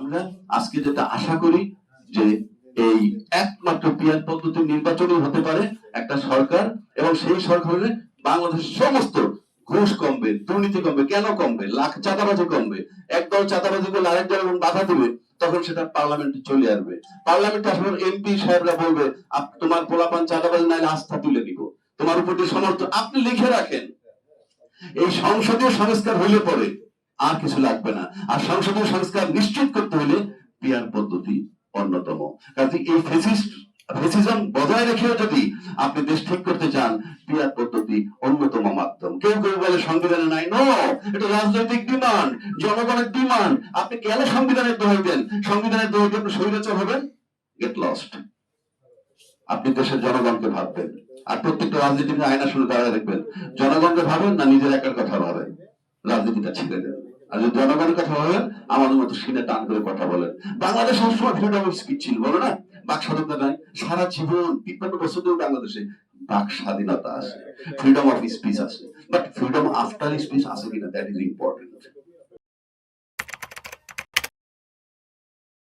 আমরা আজকে যেটা আশা করি যে এই একমাত্র পিয়ার পদ্ধতি নির্বাচনই হতে পারে একটা সরকার, এবং সেই সরকারে বাংলাদেশের সমস্ত ঘুষ কমবে, দুর্নীতি কমবে। কেন কমবে? লাখ চাঁদাবাজি কমবে। একদল চাঁদাবাজি করলে আরেকদল এবং বাধা দিবে, তখন সেটা পার্লামেন্টে চলে আসবে। পার্লামেন্টে আসলে এমপি সাহেবরা বলবে তোমার পোলাপান চাঁদাবাজি নাইলে আস্থা তুলে দিব, তোমার উপর দিয়ে সমর্থন। আপনি লিখে রাখেন। এই সংসদীয় সংস্কার হইলে পরে আর কিছু লাগবে না। আর সংসদীয় সংস্কার নিশ্চিত করতে হলে পিয়ার পদ্ধতি অন্যতম। কাজে এই ফেসিজম বজায় রেখেও যদি আপনি দেশ ঠিক করতে চান, পিয়ার পদ্ধতি অন্যতম মাধ্যম। কেউ কেউ বলে সংবিধানে নাই। নো, এটা রাজনৈতিক ডিমান্ড, জনগণের ডিমান্ড। আপনি কেন সংবিধানের দোহাই দেন? সংবিধানের দোহাই দিয়ে আপনি স্বৈরাচার হবেন? Get lost. আপনি দেশের জনগণকে ভাববেন। আর প্রত্যেকটা রাজনীতির আয়না শুনে দাঁড়ায় দেখবেন, জনগণকে ভাবেন না নিজের একার কথা ভাবেন। রাজনীতিটা ছেড়ে দেন। আর যদি জনগণের কথা ভাবেন, আমাদের মতো সিনে টান করে কথা বলেন। বাংলাদেশ সবসময় ফ্রিডম অফ স্পিচ ছিল, বলো না? বাক স্বাধীনতা নাই। সারা জীবন 53 বছর ধরে বাংলাদেশে বাক স্বাধীনতা আছে, ফ্রিডম অফ স্পিচ আছে। বাট ফ্রিডম আফটার স্পিচ আছে কিনা, দ্যাট ইজ ইম্পর্টেন্ট।